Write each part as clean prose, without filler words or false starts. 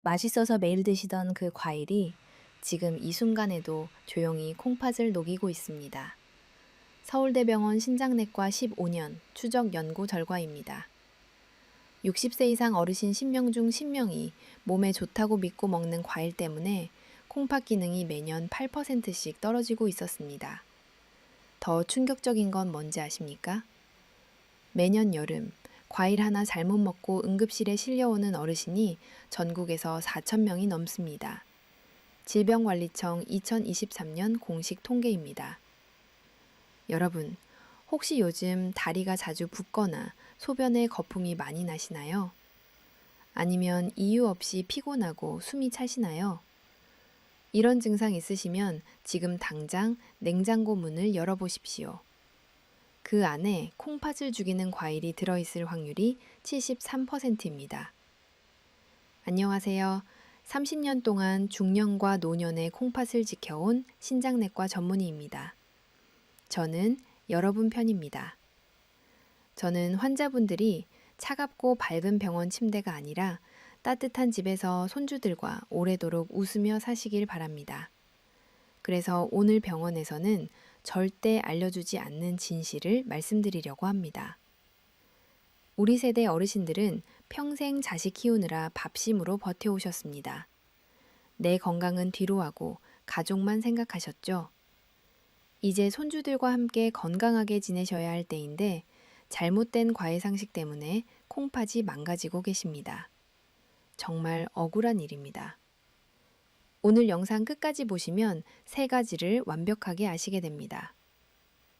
맛있어서 매일 드시던 그 과일이 지금 이 순간에도 조용히 콩팥을 녹이고 있습니다. 서울대병원 신장내과 15년 추적 연구 결과입니다. 60세 이상 어르신 10명 중 10명이 몸에 좋다고 믿고 먹는 과일 때문에 콩팥 기능이 매년 8%씩 떨어지고 있었습니다. 더 충격적인 건 뭔지 아십니까? 매년 여름 과일 하나 잘못 먹고 응급실에 실려오는 어르신이 전국에서 4천 명이 넘습니다. 질병관리청 2023년 공식 통계입니다. 여러분, 혹시 요즘 다리가 자주 붓거나 소변에 거품이 많이 나시나요? 아니면 이유 없이 피곤하고 숨이 차시나요? 이런 증상 있으시면 지금 당장 냉장고 문을 열어보십시오. 그 안에 콩팥을 죽이는 과일이 들어있을 확률이 73%입니다. 안녕하세요. 30년 동안 중년과 노년의 콩팥을 지켜온 신장내과 전문의입니다. 저는 여러분 편입니다. 저는 환자분들이 차갑고 밝은 병원 침대가 아니라 따뜻한 집에서 손주들과 오래도록 웃으며 사시길 바랍니다. 그래서 오늘 병원에서는 절대 알려주지 않는 진실을 말씀드리려고 합니다. 우리 세대 어르신들은 평생 자식 키우느라 밥심으로 버텨오셨습니다. 내 건강은 뒤로 하고 가족만 생각하셨죠? 이제 손주들과 함께 건강하게 지내셔야 할 때인데 잘못된 과외 상식 때문에 콩팥이 망가지고 계십니다. 정말 억울한 일입니다. 오늘 영상 끝까지 보시면 세 가지를 완벽하게 아시게 됩니다.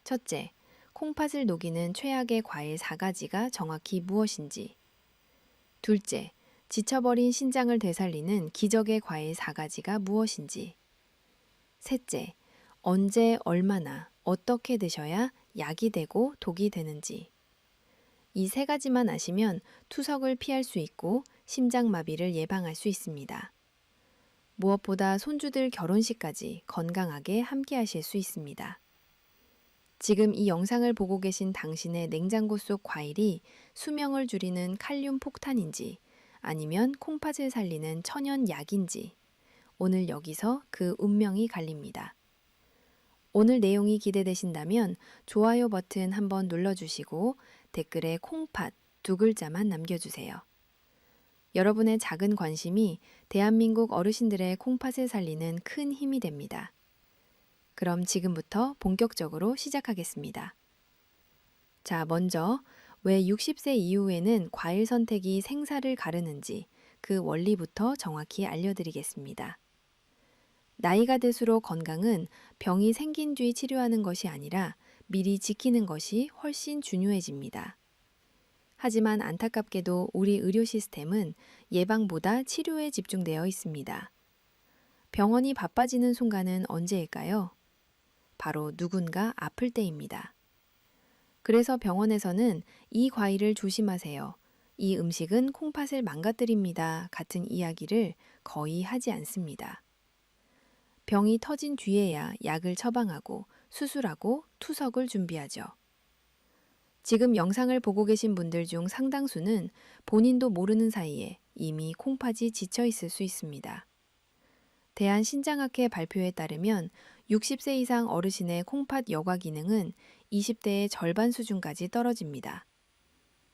첫째, 콩팥을 녹이는 최악의 과일 4가지가 정확히 무엇인지. 둘째, 지쳐버린 신장을 되살리는 기적의 과일 4가지가 무엇인지. 셋째, 언제 얼마나 어떻게 드셔야 약이 되고 독이 되는지. 이 세 가지만 아시면 투석을 피할 수 있고 심장마비를 예방할 수 있습니다. 무엇보다 손주들 결혼식까지 건강하게 함께 하실 수 있습니다. 지금 이 영상을 보고 계신 당신의 냉장고 속 과일이 수명을 줄이는 칼륨 폭탄인지 아니면 콩팥을 살리는 천연 약인지 오늘 여기서 그 운명이 갈립니다. 오늘 내용이 기대되신다면 좋아요 버튼 한번 눌러주시고 댓글에 콩팥 2글자만 남겨주세요. 여러분의 작은 관심이 대한민국 어르신들의 콩팥을 살리는 큰 힘이 됩니다. 그럼 지금부터 본격적으로 시작하겠습니다. 자, 먼저 왜 60세 이후에는 과일 선택이 생사를 가르는지 그 원리부터 정확히 알려드리겠습니다. 나이가 들수록 건강은 병이 생긴 뒤 치료하는 것이 아니라 미리 지키는 것이 훨씬 중요해집니다. 하지만 안타깝게도 우리 의료 시스템은 예방보다 치료에 집중되어 있습니다. 병원이 바빠지는 순간은 언제일까요? 바로 누군가 아플 때입니다. 그래서 병원에서는 이 과일을 조심하세요. 이 음식은 콩팥을 망가뜨립니다. 같은 이야기를 거의 하지 않습니다. 병이 터진 뒤에야 약을 처방하고 수술하고 투석을 준비하죠. 지금 영상을 보고 계신 분들 중 상당수는 본인도 모르는 사이에 이미 콩팥이 지쳐 있을 수 있습니다. 대한신장학회 발표에 따르면 60세 이상 어르신의 콩팥 여과 기능은 20대의 절반 수준까지 떨어집니다.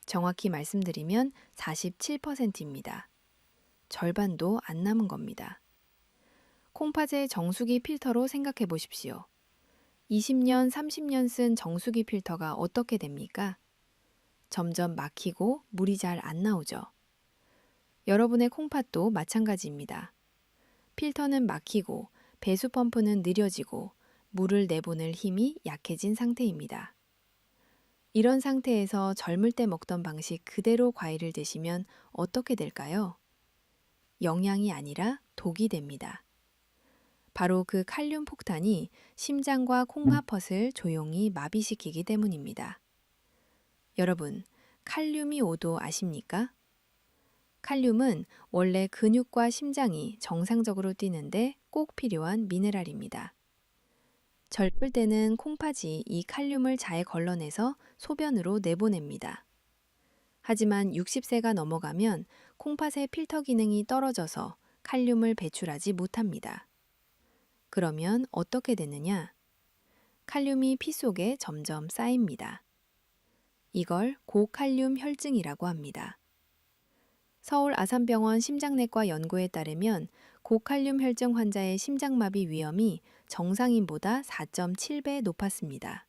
정확히 말씀드리면 47%입니다. 절반도 안 남은 겁니다. 콩팥의 정수기 필터로 생각해 보십시오. 20년, 30년 쓴 정수기 필터가 어떻게 됩니까? 점점 막히고 물이 잘 안 나오죠. 여러분의 콩팥도 마찬가지입니다. 필터는 막히고 배수 펌프는 느려지고 물을 내보낼 힘이 약해진 상태입니다. 이런 상태에서 젊을 때 먹던 방식 그대로 과일을 드시면 어떻게 될까요? 영양이 아니라 독이 됩니다. 바로 그 칼륨 폭탄이 심장과 콩팥을 조용히 마비시키기 때문입니다. 여러분, 칼륨이 오도 아십니까? 칼륨은 원래 근육과 심장이 정상적으로 뛰는데 꼭 필요한 미네랄입니다. 젊을 때는 콩팥이 이 칼륨을 잘 걸러내서 소변으로 내보냅니다. 하지만 60세가 넘어가면 콩팥의 필터 기능이 떨어져서 칼륨을 배출하지 못합니다. 그러면 어떻게 되느냐? 칼륨이 피 속에 점점 쌓입니다. 이걸 고칼륨 혈증이라고 합니다. 서울 아산병원 심장내과 연구에 따르면 고칼륨 혈증 환자의 심장마비 위험이 정상인보다 4.7배 높았습니다.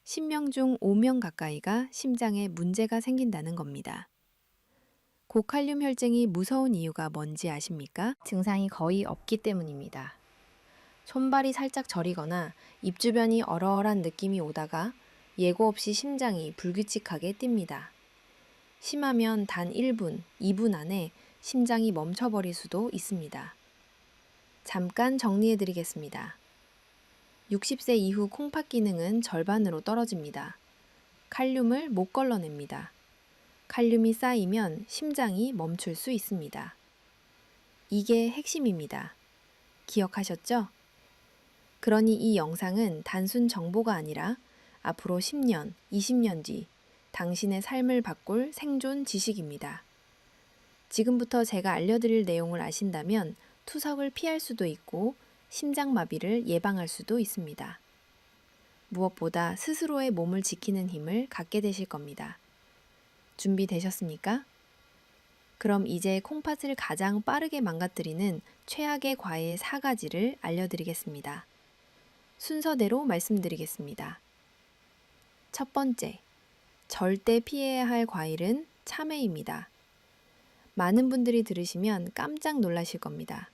10명 중 5명 가까이가 심장에 문제가 생긴다는 겁니다. 고칼륨 혈증이 무서운 이유가 뭔지 아십니까? 증상이 거의 없기 때문입니다. 손발이 살짝 저리거나 입 주변이 얼얼한 느낌이 오다가 예고 없이 심장이 불규칙하게 뜁니다. 심하면 단 1분, 2분 안에 심장이 멈춰버릴 수도 있습니다. 잠깐 정리해드리겠습니다. 60세 이후 콩팥 기능은 절반으로 떨어집니다. 칼륨을 못 걸러냅니다. 칼륨이 쌓이면 심장이 멈출 수 있습니다. 이게 핵심입니다. 기억하셨죠? 그러니 이 영상은 단순 정보가 아니라 앞으로 10년, 20년 뒤 당신의 삶을 바꿀 생존 지식입니다. 지금부터 제가 알려드릴 내용을 아신다면 투석을 피할 수도 있고 심장마비를 예방할 수도 있습니다. 무엇보다 스스로의 몸을 지키는 힘을 갖게 되실 겁니다. 준비되셨습니까? 그럼 이제 콩팥을 가장 빠르게 망가뜨리는 최악의 과일 4가지를 알려드리겠습니다. 순서대로 말씀드리겠습니다. 첫 번째, 절대 피해야 할 과일은 참외입니다. 많은 분들이 들으시면 깜짝 놀라실 겁니다.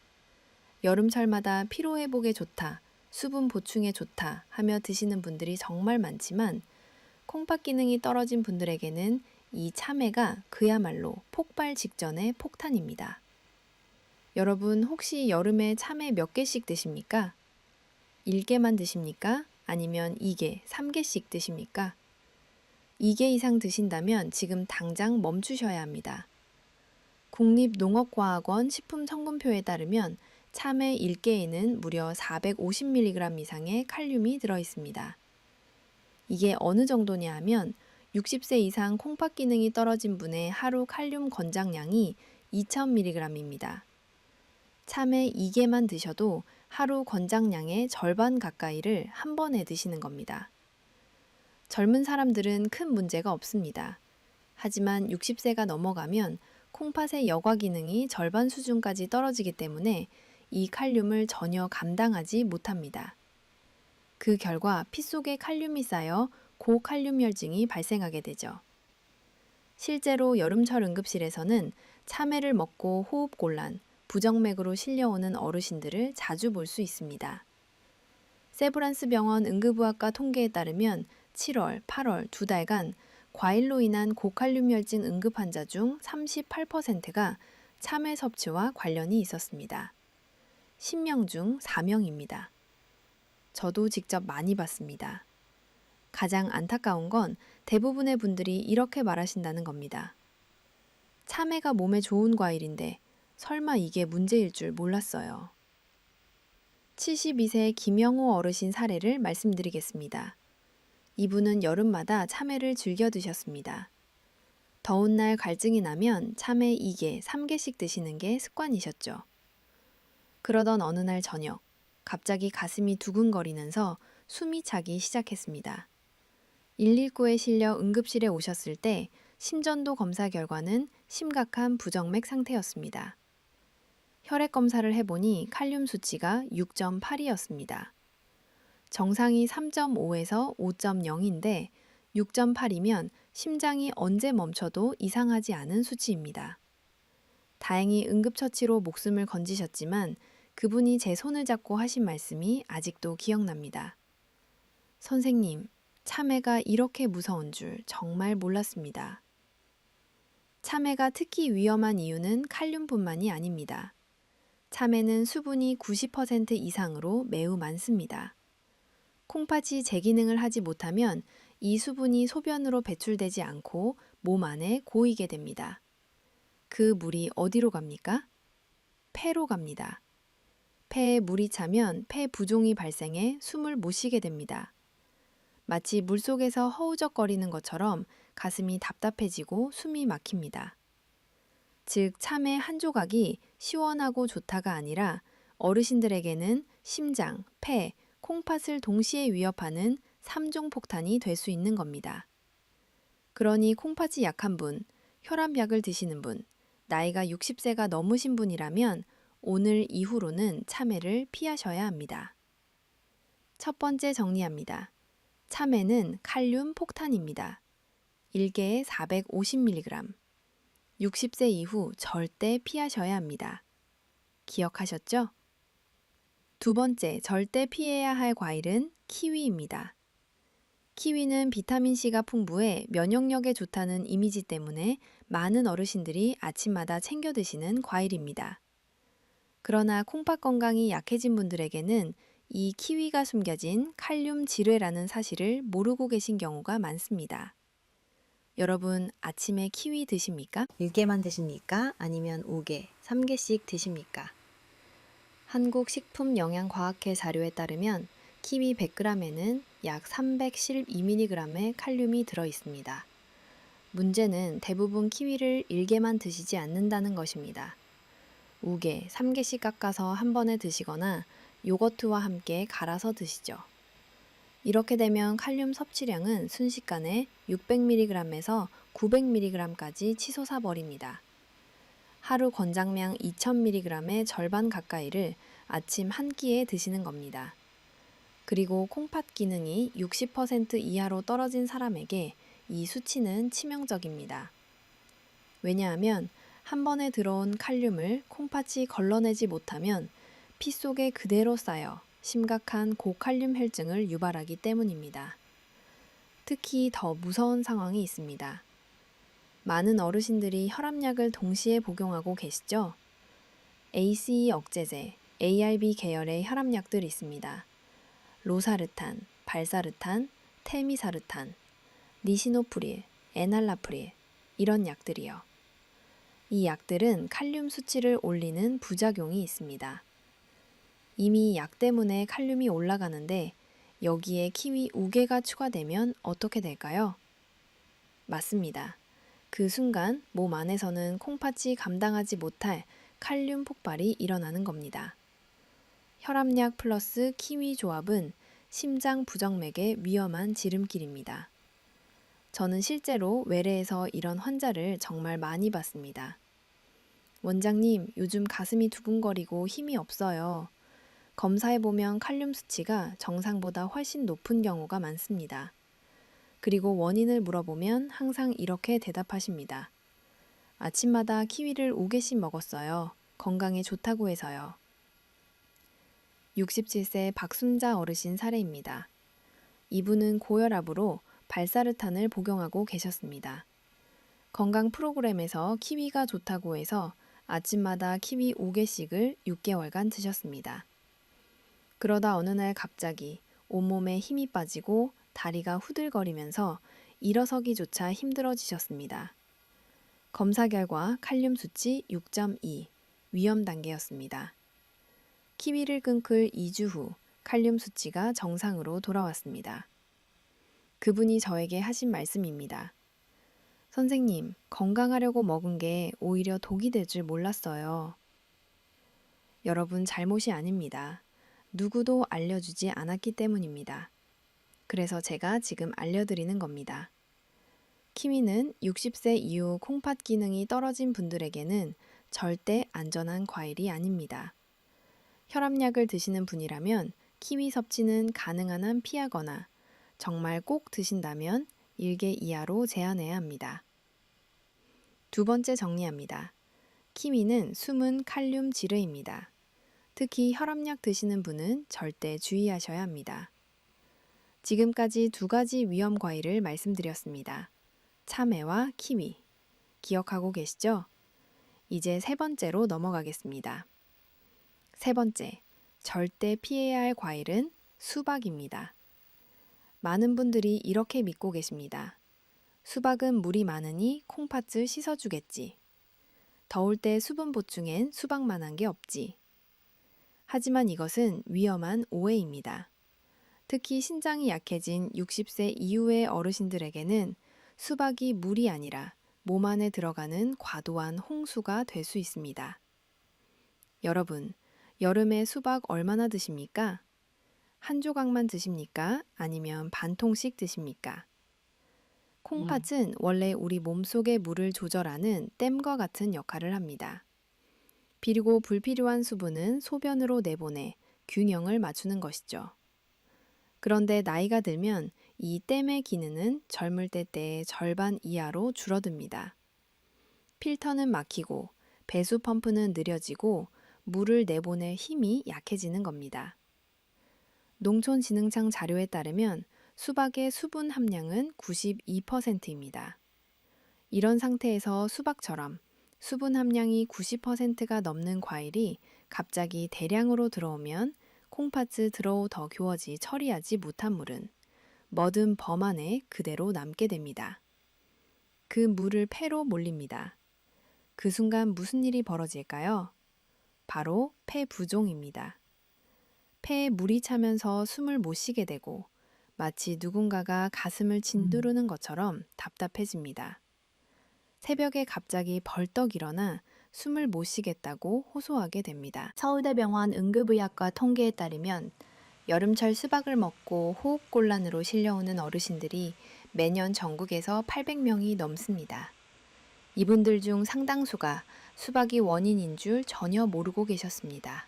여름철마다 피로회복에 좋다, 수분 보충에 좋다 하며 드시는 분들이 정말 많지만 콩팥 기능이 떨어진 분들에게는 이 참외가 그야말로 폭발 직전의 폭탄입니다. 여러분 혹시 여름에 참외 몇 개씩 드십니까? 1개만 드십니까? 아니면 2개, 3개씩 드십니까? 2개 이상 드신다면 지금 당장 멈추셔야 합니다. 국립농업과학원 식품성분표에 따르면 참외 1개에는 무려 450mg 이상의 칼륨이 들어있습니다. 이게 어느 정도냐 하면 60세 이상 콩팥 기능이 떨어진 분의 하루 칼륨 권장량이 2000mg입니다. 참외 2개만 드셔도 하루 권장량의 절반 가까이를 한 번에 드시는 겁니다. 젊은 사람들은 큰 문제가 없습니다. 하지만 60세가 넘어가면 콩팥의 여과 기능이 절반 수준까지 떨어지기 때문에 이 칼륨을 전혀 감당하지 못합니다. 그 결과 피 속에 칼륨이 쌓여 고칼륨 혈증이 발생하게 되죠. 실제로 여름철 응급실에서는 참외를 먹고 호흡곤란, 부정맥으로 실려오는 어르신들을 자주 볼 수 있습니다. 세브란스 병원 응급의학과 통계에 따르면 7월, 8월 2달간 과일로 인한 고칼륨 혈증 응급 환자 중 38%가 참외 섭취와 관련이 있었습니다. 10명 중 4명입니다. 저도 직접 많이 봤습니다. 가장 안타까운 건 대부분의 분들이 이렇게 말하신다는 겁니다. 참외가 몸에 좋은 과일인데 설마 이게 문제일 줄 몰랐어요. 72세 김영호 어르신 사례를 말씀드리겠습니다. 이분은 여름마다 참외를 즐겨 드셨습니다. 더운 날 갈증이 나면 참외 2개, 3개씩 드시는 게 습관이셨죠. 그러던 어느 날 저녁, 갑자기 가슴이 두근거리면서 숨이 차기 시작했습니다. 119에 실려 응급실에 오셨을 때 심전도 검사 결과는 심각한 부정맥 상태였습니다. 혈액 검사를 해보니 칼륨 수치가 6.8이었습니다. 정상이 3.5에서 5.0인데 6.8이면 심장이 언제 멈춰도 이상하지 않은 수치입니다. 다행히 응급처치로 목숨을 건지셨지만 그분이 제 손을 잡고 하신 말씀이 아직도 기억납니다. 선생님, 참외가 이렇게 무서운 줄 정말 몰랐습니다. 참외가 특히 위험한 이유는 칼륨뿐만이 아닙니다. 참외는 수분이 90% 이상으로 매우 많습니다. 콩팥이 제 기능을 하지 못하면 이 수분이 소변으로 배출되지 않고 몸 안에 고이게 됩니다. 그 물이 어디로 갑니까? 폐로 갑니다. 폐에 물이 차면 폐 부종이 발생해 숨을 못 쉬게 됩니다. 마치 물속에서 허우적거리는 것처럼 가슴이 답답해지고 숨이 막힙니다. 즉, 참외 한 조각이 시원하고 좋다가 아니라 어르신들에게는 심장, 폐, 콩팥을 동시에 위협하는 3종 폭탄이 될 수 있는 겁니다. 그러니 콩팥이 약한 분, 혈압약을 드시는 분, 나이가 60세가 넘으신 분이라면 오늘 이후로는 참외를 피하셔야 합니다. 첫 번째 정리합니다. 참외는 칼륨 폭탄입니다. 1개에 450mg. 60세 이후 절대 피하셔야 합니다. 기억하셨죠? 두 번째, 절대 피해야 할 과일은 키위입니다. 키위는 비타민C가 풍부해 면역력에 좋다는 이미지 때문에 많은 어르신들이 아침마다 챙겨 드시는 과일입니다. 그러나 콩팥 건강이 약해진 분들에게는 이 키위가 숨겨진 칼륨 지뢰라는 사실을 모르고 계신 경우가 많습니다. 여러분, 아침에 키위 드십니까? 1개만 드십니까? 아니면 5개, 3개씩 드십니까? 한국식품영양과학회 자료에 따르면 키위 100g에는 약 312mg의 칼륨이 들어 있습니다. 문제는 대부분 키위를 1개만 드시지 않는다는 것입니다. 5개, 3개씩 깎아서 한 번에 드시거나 요거트와 함께 갈아서 드시죠. 이렇게 되면 칼륨 섭취량은 순식간에 600mg에서 900mg까지 치솟아 버립니다. 하루 권장량 2000mg의 절반 가까이를 아침 한 끼에 드시는 겁니다. 그리고 콩팥 기능이 60% 이하로 떨어진 사람에게 이 수치는 치명적입니다. 왜냐하면 한 번에 들어온 칼륨을 콩팥이 걸러내지 못하면 피 속에 그대로 쌓여 심각한 고칼륨 혈증을 유발하기 때문입니다. 특히 더 무서운 상황이 있습니다. 많은 어르신들이 혈압약을 동시에 복용하고 계시죠? ACE 억제제, ARB 계열의 혈압약들이 있습니다. 로사르탄, 발사르탄, 테미사르탄, 니시노프릴, 에날라프릴 이런 약들이요. 이 약들은 칼륨 수치를 올리는 부작용이 있습니다. 이미 약 때문에 칼륨이 올라가는데 여기에 키위 5개가 추가되면 어떻게 될까요? 맞습니다. 그 순간 몸 안에서는 콩팥이 감당하지 못할 칼륨 폭발이 일어나는 겁니다. 혈압약 플러스 키위 조합은 심장 부정맥의 위험한 지름길입니다. 저는 실제로 외래에서 이런 환자를 정말 많이 봤습니다. 원장님, 요즘 가슴이 두근거리고 힘이 없어요. 검사해보면 칼륨 수치가 정상보다 훨씬 높은 경우가 많습니다. 그리고 원인을 물어보면 항상 이렇게 대답하십니다. 아침마다 키위를 5개씩 먹었어요. 건강에 좋다고 해서요. 67세 박순자 어르신 사례입니다. 이분은 고혈압으로 발사르탄을 복용하고 계셨습니다. 건강 프로그램에서 키위가 좋다고 해서 아침마다 키위 5개씩을 6개월간 드셨습니다. 그러다 어느 날 갑자기 온몸에 힘이 빠지고 다리가 후들거리면서 일어서기조차 힘들어지셨습니다. 검사 결과 칼륨 수치 6.2, 위험 단계였습니다. 키위를 끊을 2주 후 칼륨 수치가 정상으로 돌아왔습니다. 그분이 저에게 하신 말씀입니다. 선생님, 건강하려고 먹은 게 오히려 독이 될 줄 몰랐어요. 여러분, 잘못이 아닙니다. 누구도 알려주지 않았기 때문입니다. 그래서 제가 지금 알려드리는 겁니다. 키위는 60세 이후 콩팥 기능이 떨어진 분들에게는 절대 안전한 과일이 아닙니다. 혈압약을 드시는 분이라면 키위 섭취는 가능한 한 피하거나 정말 꼭 드신다면 1개 이하로 제한해야 합니다. 두 번째 정리합니다. 키위는 숨은 칼륨 지뢰입니다. 특히 혈압약 드시는 분은 절대 주의하셔야 합니다. 지금까지 2가지 위험 과일을 말씀드렸습니다. 참외와 키위. 기억하고 계시죠? 이제 세 번째로 넘어가겠습니다. 세 번째, 절대 피해야 할 과일은 수박입니다. 많은 분들이 이렇게 믿고 계십니다. 수박은 물이 많으니 콩팥을 씻어주겠지. 더울 때 수분 보충엔 수박만한 게 없지. 하지만 이것은 위험한 오해입니다. 특히 신장이 약해진 60세 이후의 어르신들에게는 수박이 물이 아니라 몸 안에 들어가는 과도한 홍수가 될 수 있습니다. 여러분, 여름에 수박 얼마나 드십니까? 한 조각만 드십니까? 아니면 반 통씩 드십니까? 콩팥은 원래 우리 몸속의 물을 조절하는 댐과 같은 역할을 합니다. 비리고 불필요한 수분은 소변으로 내보내 균형을 맞추는 것이죠. 그런데 나이가 들면 이 댐의 기능은 젊을 때의 절반 이하로 줄어듭니다. 필터는 막히고 배수 펌프는 느려지고 물을 내보낼 힘이 약해지는 겁니다. 농촌진흥청 자료에 따르면 수박의 수분 함량은 92%입니다. 이런 상태에서 수박처럼 수분 함량이 90%가 넘는 과일이 갑자기 대량으로 들어오면 콩팥을 들어오 더 교어지 처리하지 못한 물은 머든 범 안에 그대로 남게 됩니다. 그 물을 폐로 몰립니다. 그 순간 무슨 일이 벌어질까요? 바로 폐부종입니다. 폐에 물이 차면서 숨을 못 쉬게 되고 마치 누군가가 가슴을 짓누르는 것처럼 답답해집니다. 새벽에 갑자기 벌떡 일어나 숨을 못 쉬겠다고 호소하게 됩니다. 서울대병원 응급의학과 통계에 따르면 여름철 수박을 먹고 호흡곤란으로 실려오는 어르신들이 매년 전국에서 800명이 넘습니다. 이분들 중 상당수가 수박이 원인인 줄 전혀 모르고 계셨습니다.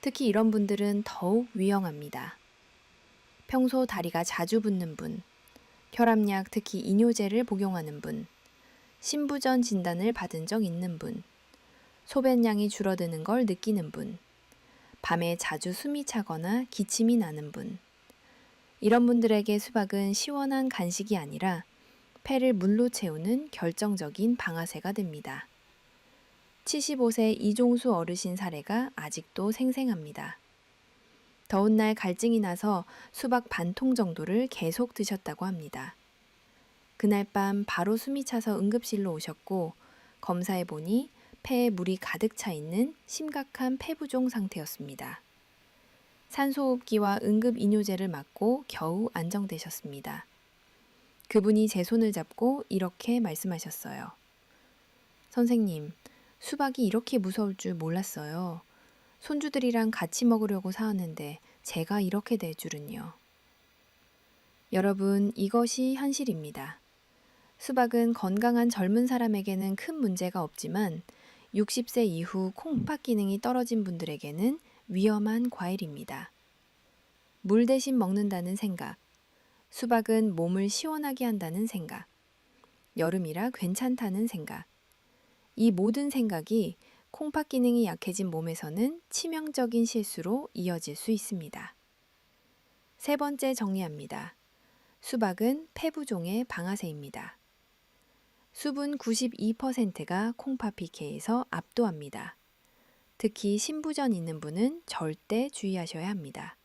특히 이런 분들은 더욱 위험합니다. 평소 다리가 자주 붓는 분, 혈압약 특히 이뇨제를 복용하는 분, 신부전 진단을 받은 적 있는 분, 소변량이 줄어드는 걸 느끼는 분, 밤에 자주 숨이 차거나 기침이 나는 분. 이런 분들에게 수박은 시원한 간식이 아니라 폐를 물로 채우는 결정적인 방아쇠가 됩니다. 75세 이종수 어르신 사례가 아직도 생생합니다. 더운 날 갈증이 나서 수박 반 통 정도를 계속 드셨다고 합니다. 그날 밤 바로 숨이 차서 응급실로 오셨고 검사해 보니 폐에 물이 가득 차 있는 심각한 폐부종 상태였습니다. 산소호흡기와 응급이뇨제를 맞고 겨우 안정되셨습니다. 그분이 제 손을 잡고 이렇게 말씀하셨어요. 선생님, 수박이 이렇게 무서울 줄 몰랐어요. 손주들이랑 같이 먹으려고 사왔는데 제가 이렇게 될 줄은요. 여러분, 이것이 현실입니다. 수박은 건강한 젊은 사람에게는 큰 문제가 없지만 60세 이후 콩팥 기능이 떨어진 분들에게는 위험한 과일입니다. 물 대신 먹는다는 생각, 수박은 몸을 시원하게 한다는 생각, 여름이라 괜찮다는 생각, 이 모든 생각이 콩팥 기능이 약해진 몸에서는 치명적인 실수로 이어질 수 있습니다. 세 번째 정리합니다. 수박은 폐부종의 방아쇠입니다. 수분 92%가 콩팥 PK에서 압도합니다. 특히 신부전 있는 분은 절대 주의하셔야 합니다.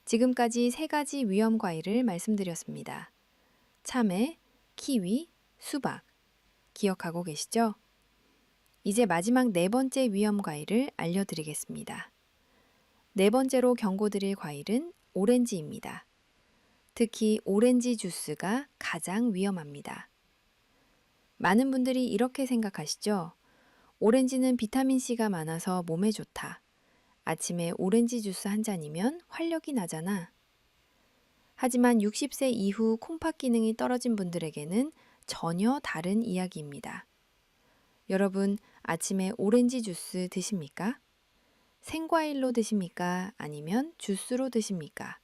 지금까지 세 가지 위험 과일을 말씀드렸습니다. 참외, 키위, 수박. 기억하고 계시죠? 이제 마지막 네 번째 위험 과일을 알려드리겠습니다. 네 번째로 경고드릴 과일은 오렌지입니다. 특히 오렌지 주스가 가장 위험합니다. 많은 분들이 이렇게 생각하시죠? 오렌지는 비타민C가 많아서 몸에 좋다. 아침에 오렌지 주스 한 잔이면 활력이 나잖아. 하지만 60세 이후 콩팥 기능이 떨어진 분들에게는 전혀 다른 이야기입니다. 여러분, 아침에 오렌지 주스 드십니까? 생과일로 드십니까? 아니면 주스로 드십니까?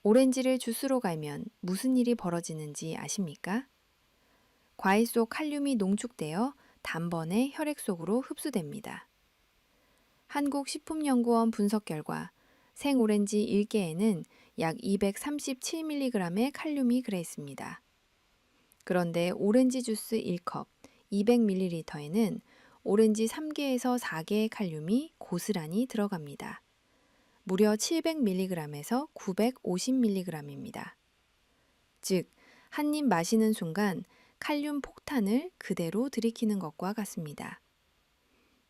오렌지를 주스로 갈면 무슨 일이 벌어지는지 아십니까? 과일 속 칼륨이 농축되어 단번에 혈액 속으로 흡수됩니다. 한국식품연구원 분석 결과 생오렌지 1개에는 약 237mg의 칼륨이 그래있습니다. 그런데 오렌지 주스 1컵 200ml에는 오렌지 3개에서 4개의 칼륨이 고스란히 들어갑니다. 무려 700mg에서 950mg입니다. 즉, 한 입 마시는 순간 칼륨 폭탄을 그대로 들이키는 것과 같습니다.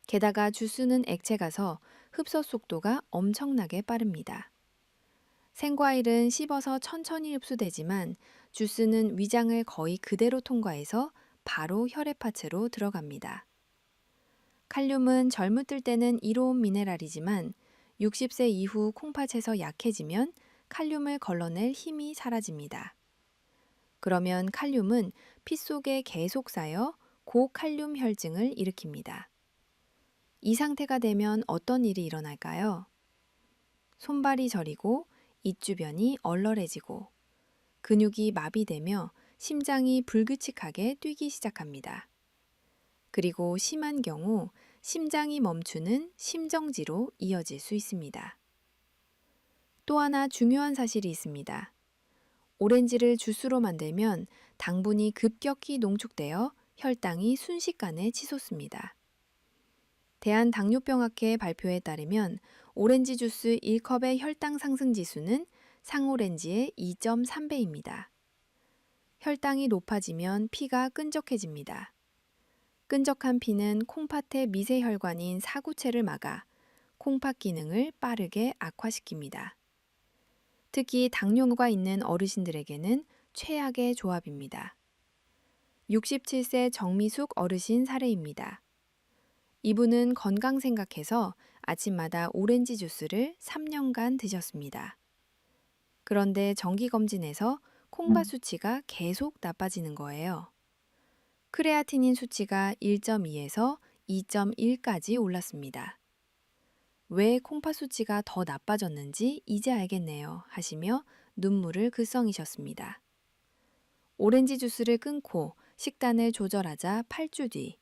게다가 주스는 액체가서 흡수 속도가 엄청나게 빠릅니다. 생과일은 씹어서 천천히 흡수되지만 주스는 위장을 거의 그대로 통과해서 바로 혈액파츠로 들어갑니다. 칼륨은 젊을 때는 이로운 미네랄이지만 60세 이후 콩팥에서 약해지면 칼륨을 걸러낼 힘이 사라집니다. 그러면 칼륨은 피 속에 계속 쌓여 고칼륨 혈증을 일으킵니다. 이 상태가 되면 어떤 일이 일어날까요? 손발이 저리고 입 주변이 얼얼해지고 근육이 마비되며 심장이 불규칙하게 뛰기 시작합니다. 그리고 심한 경우 심장이 멈추는 심정지로 이어질 수 있습니다. 또 하나 중요한 사실이 있습니다. 오렌지를 주스로 만들면 당분이 급격히 농축되어 혈당이 순식간에 치솟습니다. 대한당뇨병학회 발표에 따르면 오렌지 주스 1컵의 혈당 상승 지수는 상오렌지의 2.3배입니다. 혈당이 높아지면 피가 끈적해집니다. 끈적한 피는 콩팥의 미세혈관인 사구체를 막아 콩팥 기능을 빠르게 악화시킵니다. 특히 당뇨가 있는 어르신들에게는 최악의 조합입니다. 67세 정미숙 어르신 사례입니다. 이분은 건강 생각해서 아침마다 오렌지 주스를 3년간 드셨습니다. 그런데 정기검진에서 콩팥 수치가 계속 나빠지는 거예요. 크레아티닌 수치가 1.2에서 2.1까지 올랐습니다. 왜 콩팥 수치가 더 나빠졌는지 이제 알겠네요 하시며 눈물을 글썽이셨습니다. 오렌지 주스를 끊고 식단을 조절하자 8주 뒤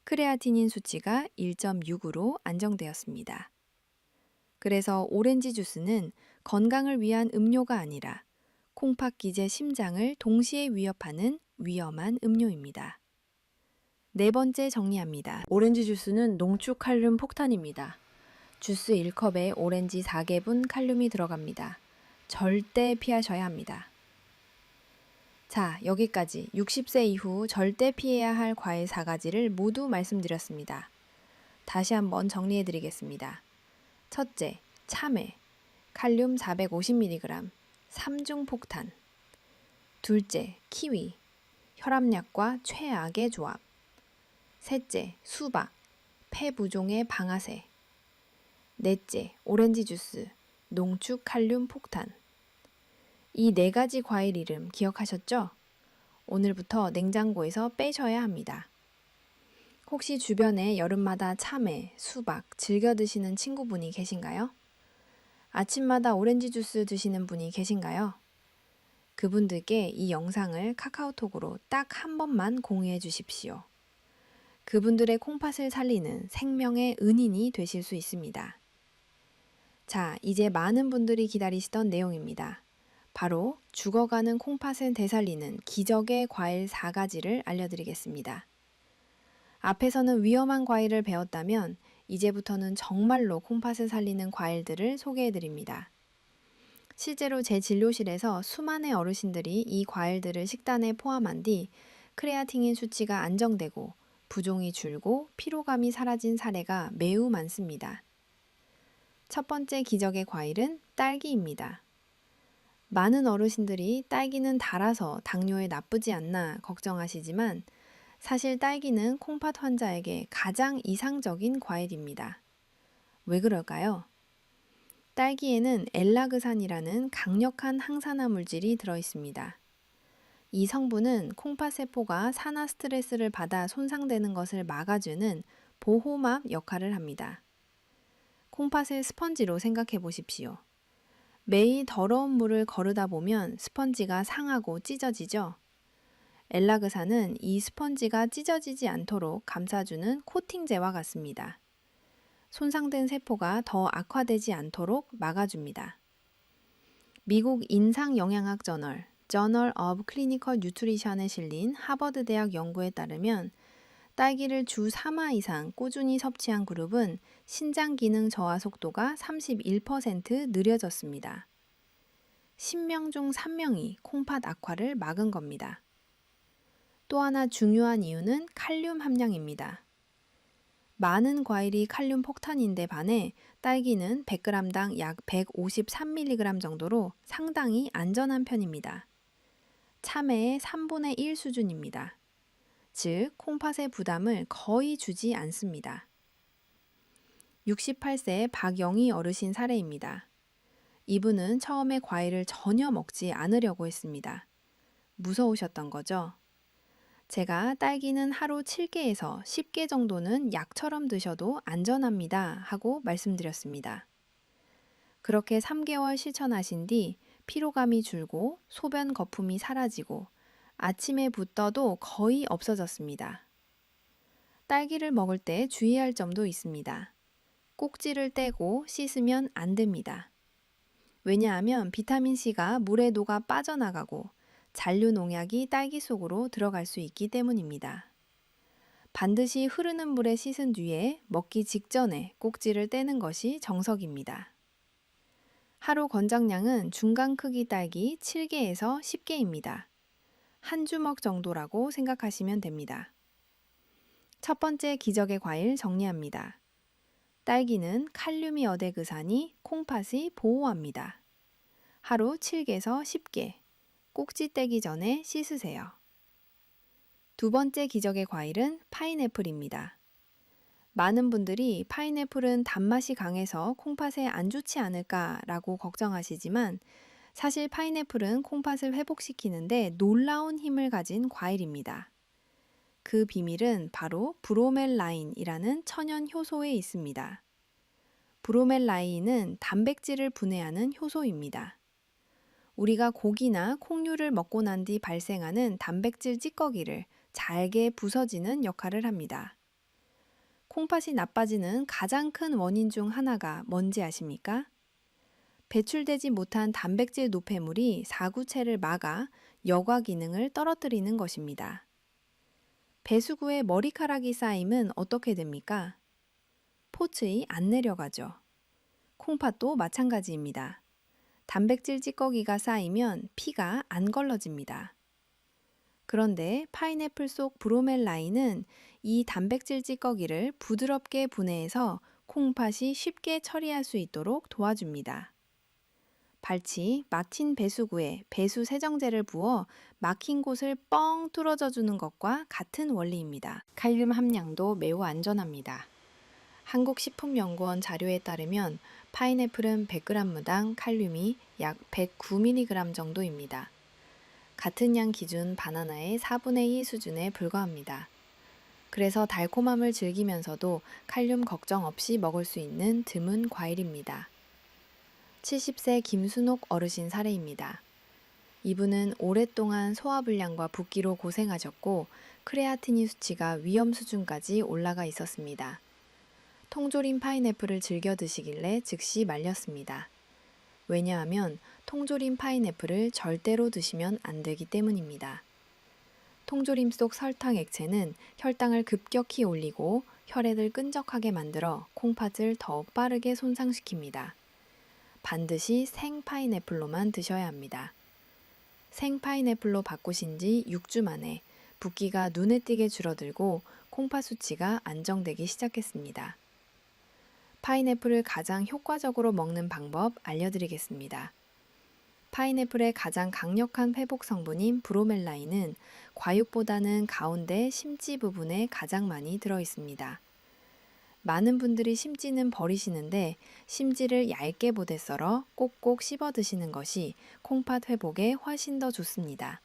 크레아티닌 수치가 1.6으로 안정되었습니다. 그래서 오렌지 주스는 건강을 위한 음료가 아니라 콩팥 기제 심장을 동시에 위협하는 위험한 음료입니다. 네 번째 정리합니다. 오렌지 주스는 농축 칼륨 폭탄입니다. 주스 1컵에 오렌지 4개분 칼륨이 들어갑니다. 절대 피하셔야 합니다. 자, 여기까지 60세 이후 절대 피해야 할 과일 4가지를 모두 말씀드렸습니다. 다시 한번 정리해 드리겠습니다. 첫째, 참외, 칼륨 450mg, 3중 폭탄. 둘째, 키위, 혈압약과 최악의 조합. 셋째, 수박, 폐부종의 방아쇠. 넷째, 오렌지 주스, 농축 칼륨 폭탄. 이 4가지 과일 이름 기억하셨죠? 오늘부터 냉장고에서 빼셔야 합니다. 혹시 주변에 여름마다 참외, 수박 즐겨 드시는 친구분이 계신가요? 아침마다 오렌지 주스 드시는 분이 계신가요? 그분들께 이 영상을 카카오톡으로 딱 한 번만 공유해 주십시오. 그분들의 콩팥을 살리는 생명의 은인이 되실 수 있습니다. 자, 이제 많은 분들이 기다리시던 내용입니다. 바로 죽어가는 콩팥을 되살리는 기적의 과일 4가지를 알려드리겠습니다. 앞에서는 위험한 과일을 배웠다면 이제부터는 정말로 콩팥을 살리는 과일들을 소개해드립니다. 실제로 제 진료실에서 수많은 어르신들이 이 과일들을 식단에 포함한 뒤 크레아틴인 수치가 안정되고 부종이 줄고 피로감이 사라진 사례가 매우 많습니다. 첫 번째 기적의 과일은 딸기입니다. 많은 어르신들이 딸기는 달아서 당뇨에 나쁘지 않나 걱정하시지만 사실 딸기는 콩팥 환자에게 가장 이상적인 과일입니다. 왜 그럴까요? 딸기에는 엘라그산이라는 강력한 항산화 물질이 들어 있습니다. 이 성분은 콩팥 세포가 산화 스트레스를 받아 손상되는 것을 막아주는 보호막 역할을 합니다. 콩팥을 스펀지로 생각해 보십시오. 매일 더러운 물을 거르다 보면 스펀지가 상하고 찢어지죠? 엘라그산은 이 스펀지가 찢어지지 않도록 감싸주는 코팅제와 같습니다. 손상된 세포가 더 악화되지 않도록 막아줍니다. 미국 인상영양학 저널 Journal of Clinical Nutrition에 실린 하버드대학 연구에 따르면 딸기를 주 3화 이상 꾸준히 섭취한 그룹은 신장 기능 저하 속도가 31% 느려졌습니다. 10명 중 3명이 콩팥 악화를 막은 겁니다. 또 하나 중요한 이유는 칼륨 함량입니다. 많은 과일이 칼륨 폭탄인데 반해 딸기는 100g당 약 153mg 정도로 상당히 안전한 편입니다. 참외의 3분의 1 수준입니다. 즉, 콩팥의 부담을 거의 주지 않습니다. 68세 박영희 어르신 사례입니다. 이분은 처음에 과일을 전혀 먹지 않으려고 했습니다. 무서우셨던 거죠? 제가 딸기는 하루 7개에서 10개 정도는 약처럼 드셔도 안전합니다 하고 말씀드렸습니다. 그렇게 3개월 실천하신 뒤 피로감이 줄고 소변 거품이 사라지고 아침에 붓더도 거의 없어졌습니다. 딸기를 먹을 때 주의할 점도 있습니다. 꼭지를 떼고 씻으면 안 됩니다. 왜냐하면 비타민C가 물에 녹아 빠져나가고 잔류 농약이 딸기 속으로 들어갈 수 있기 때문입니다. 반드시 흐르는 물에 씻은 뒤에 먹기 직전에 꼭지를 떼는 것이 정석입니다. 하루 권장량은 중간 크기 딸기 7개에서 10개입니다. 한 주먹 정도라고 생각하시면 됩니다. 첫 번째 기적의 과일 정리합니다. 딸기는 칼륨이 어대그사니 콩팥이 보호합니다. 하루 7개에서 10개, 꼭지 떼기 전에 씻으세요. 두 번째 기적의 과일은 파인애플입니다. 많은 분들이 파인애플은 단맛이 강해서 콩팥에 안 좋지 않을까라고 걱정하시지만 사실 파인애플은 콩팥을 회복시키는데 놀라운 힘을 가진 과일입니다. 그 비밀은 바로 브로멜라인이라는 천연 효소에 있습니다. 브로멜라인은 단백질을 분해하는 효소입니다. 우리가 고기나 콩류를 먹고 난 뒤 발생하는 단백질 찌꺼기를 잘게 부서지는 역할을 합니다. 콩팥이 나빠지는 가장 큰 원인 중 하나가 뭔지 아십니까? 배출되지 못한 단백질 노폐물이 사구체를 막아 여과 기능을 떨어뜨리는 것입니다. 배수구에 머리카락이 쌓이면 어떻게 됩니까? 포츠이 안 내려가죠. 콩팥도 마찬가지입니다. 단백질 찌꺼기가 쌓이면 피가 안 걸러집니다. 그런데 파인애플 속 브로멜라인은 이 단백질 찌꺼기를 부드럽게 분해해서 콩팥이 쉽게 처리할 수 있도록 도와줍니다. 발치 막힌 배수구에 배수 세정제를 부어 막힌 곳을 뻥 뚫어져 주는 것과 같은 원리입니다. 칼륨 함량도 매우 안전합니다. 한국식품연구원 자료에 따르면 파인애플은 100g당 칼륨이 약 109mg 정도입니다. 같은 양 기준 바나나의 4분의 2 수준에 불과합니다. 그래서 달콤함을 즐기면서도 칼륨 걱정 없이 먹을 수 있는 드문 과일입니다. 70세 김순옥 어르신 사례입니다. 이분은 오랫동안 소화불량과 붓기로 고생하셨고 크레아티닌 수치가 위험 수준까지 올라가 있었습니다. 통조림 파인애플을 즐겨 드시길래 즉시 말렸습니다. 왜냐하면 통조림 파인애플을 절대로 드시면 안 되기 때문입니다. 통조림 속 설탕 액체는 혈당을 급격히 올리고 혈액을 끈적하게 만들어 콩팥을 더욱 빠르게 손상시킵니다. 반드시 생 파인애플로만 드셔야 합니다. 생 파인애플로 바꾸신 지 6주 만에 붓기가 눈에 띄게 줄어들고 콩팥 수치가 안정되기 시작했습니다. 파인애플을 가장 효과적으로 먹는 방법 알려드리겠습니다. 파인애플의 가장 강력한 회복 성분인 브로멜라인은 과육보다는 가운데 심지 부분에 가장 많이 들어 있습니다. 많은 분들이 심지는 버리시는데 심지를 얇게 보대 썰어 꼭꼭 씹어 드시는 것이 콩팥 회복에 훨씬 더 좋습니다.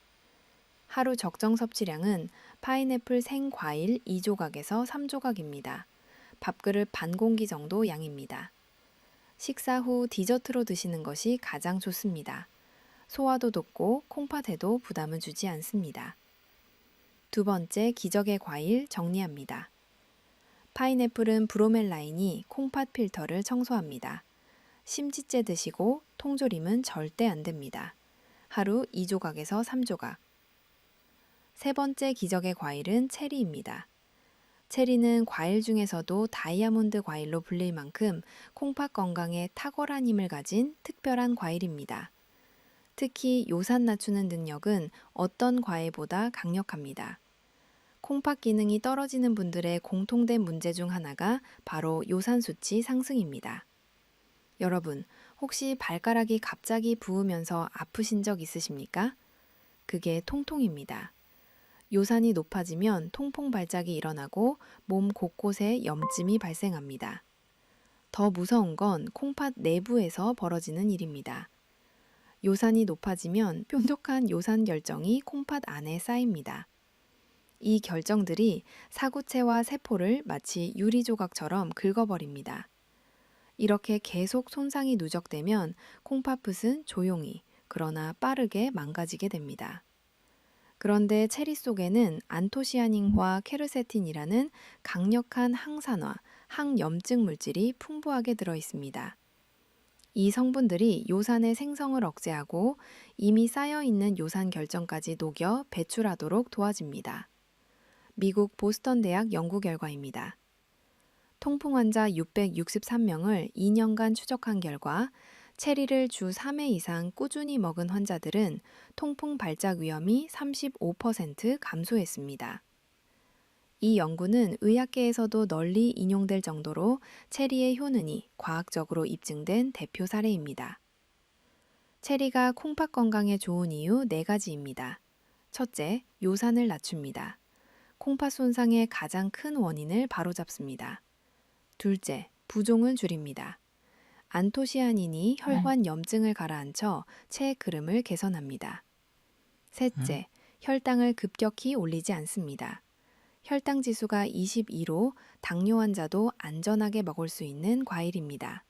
하루 적정 섭취량은 파인애플 생과일 2조각에서 3조각입니다. 밥그릇 반 공기 정도 양입니다. 식사 후 디저트로 드시는 것이 가장 좋습니다. 소화도 돕고 콩팥에도 부담을 주지 않습니다. 두 번째 기적의 과일 정리합니다. 파인애플은 브로멜라인이 콩팥 필터를 청소합니다. 심지째 드시고 통조림은 절대 안 됩니다. 하루 2조각에서 3조각. 세 번째 기적의 과일은 체리입니다. 체리는 과일 중에서도 다이아몬드 과일로 불릴 만큼 콩팥 건강에 탁월한 힘을 가진 특별한 과일입니다. 특히 요산 낮추는 능력은 어떤 과일보다 강력합니다. 콩팥 기능이 떨어지는 분들의 공통된 문제 중 하나가 바로 요산 수치 상승입니다. 여러분, 혹시 발가락이 갑자기 부으면서 아프신 적 있으십니까? 그게 통통입니다. 요산이 높아지면 통풍 발작이 일어나고 몸 곳곳에 염증이 발생합니다. 더 무서운 건 콩팥 내부에서 벌어지는 일입니다. 요산이 높아지면 뾰족한 요산 결정이 콩팥 안에 쌓입니다. 이 결정들이 사구체와 세포를 마치 유리 조각처럼 긁어버립니다. 이렇게 계속 손상이 누적되면 콩팥붓은 조용히, 그러나 빠르게 망가지게 됩니다. 그런데 체리 속에는 안토시아닌과 케르세틴이라는 강력한 항산화, 항염증 물질이 풍부하게 들어 있습니다. 이 성분들이 요산의 생성을 억제하고 이미 쌓여있는 요산 결정까지 녹여 배출하도록 도와줍니다. 미국 보스턴 대학 연구 결과입니다. 통풍 환자 663명을 2년간 추적한 결과 체리를 주 3회 이상 꾸준히 먹은 환자들은 통풍 발작 위험이 35% 감소했습니다. 이 연구는 의학계에서도 널리 인용될 정도로 체리의 효능이 과학적으로 입증된 대표 사례입니다. 체리가 콩팥 건강에 좋은 이유 4가지입니다. 첫째, 요산을 낮춥니다. 콩팥 손상의 가장 큰 원인을 바로잡습니다. 둘째, 부종을 줄입니다. 안토시아닌이 혈관 염증을 가라앉혀 체의 흐름을 개선합니다. 셋째, 혈당을 급격히 올리지 않습니다. 혈당 지수가 22로 당뇨 환자도 안전하게 먹을 수 있는 과일입니다.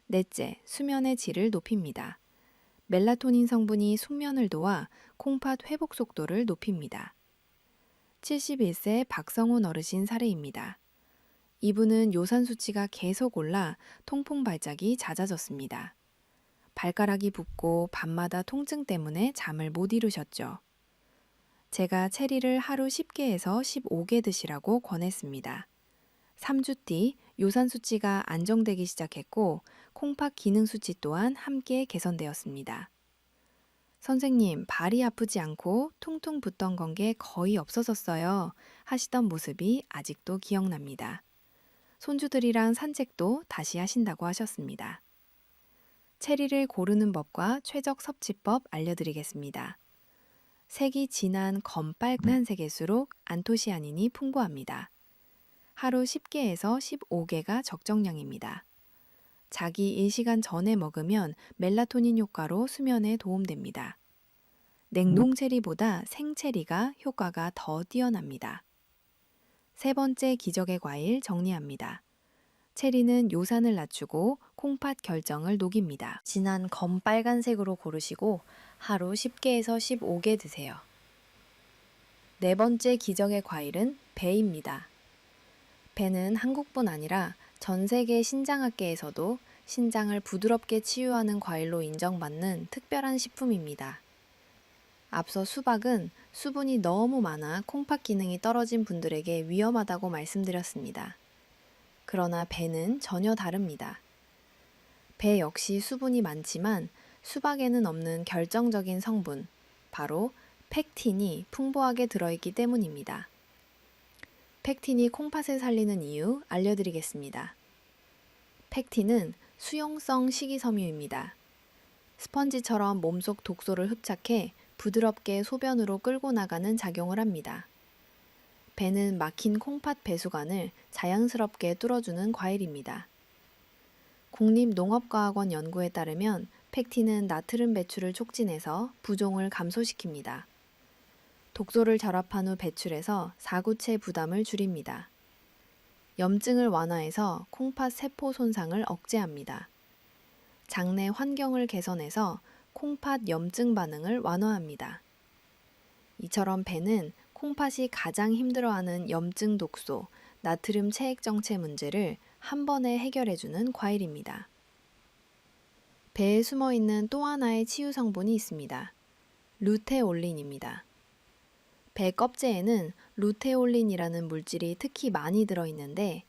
넷째, 수면의 질을 높입니다. 멜라토닌 성분이 숙면을 도와 콩팥 회복 속도를 높입니다. 71세 박성훈 어르신 사례입니다. 이분은 요산 수치가 계속 올라 통풍 발작이 잦아졌습니다. 발가락이 붓고 밤마다 통증 때문에 잠을 못 이루셨죠. 제가 체리를 하루 10개에서 15개 드시라고 권했습니다. 3주 뒤 요산 수치가 안정되기 시작했고 콩팥 기능 수치 또한 함께 개선되었습니다. 선생님, 발이 아프지 않고 퉁퉁 붓던 건 게 거의 없어졌어요. 하시던 모습이 아직도 기억납니다. 손주들이랑 산책도 다시 하신다고 하셨습니다. 체리를 고르는 법과 최적 섭취법 알려드리겠습니다. 색이 진한 검빨간 색일수록 안토시아닌이 풍부합니다. 하루 10개에서 15개가 적정량입니다. 자기 1시간 전에 먹으면 멜라토닌 효과로 수면에 도움됩니다. 냉동 체리보다 생체리가 효과가 더 뛰어납니다. 세 번째 기적의 과일 정리합니다. 체리는 요산을 낮추고 콩팥 결정을 녹입니다. 진한 검빨간색으로 고르시고 하루 10개에서 15개 드세요. 네 번째 기적의 과일은 배입니다. 배는 한국뿐 아니라 전 세계 신장학계에서도 신장을 부드럽게 치유하는 과일로 인정받는 특별한 식품입니다. 앞서 수박은 수분이 너무 많아 콩팥 기능이 떨어진 분들에게 위험하다고 말씀드렸습니다. 그러나 배는 전혀 다릅니다. 배 역시 수분이 많지만 수박에는 없는 결정적인 성분, 바로 펙틴이 풍부하게 들어있기 때문입니다. 펙틴이 콩팥을 살리는 이유 알려드리겠습니다. 펙틴은 수용성 식이섬유입니다. 스펀지처럼 몸속 독소를 흡착해 부드럽게 소변으로 끌고 나가는 작용을 합니다. 배는 막힌 콩팥 배수관을 자연스럽게 뚫어주는 과일입니다. 국립농업과학원 연구에 따르면 펙틴은 나트륨 배출을 촉진해서 부종을 감소시킵니다. 독소를 결합한 후 배출해서 사구체 부담을 줄입니다. 염증을 완화해서 콩팥 세포 손상을 억제합니다. 장내 환경을 개선해서 콩팥 염증 반응을 완화합니다. 이처럼 배는 콩팥이 가장 힘들어하는 염증 독소, 나트륨 체액 정체 문제를 한 번에 해결해주는 과일입니다. 배에 숨어있는 또 하나의 치유 성분이 있습니다. 루테올린입니다. 배 껍질에는 루테올린이라는 물질이 특히 많이 들어있는데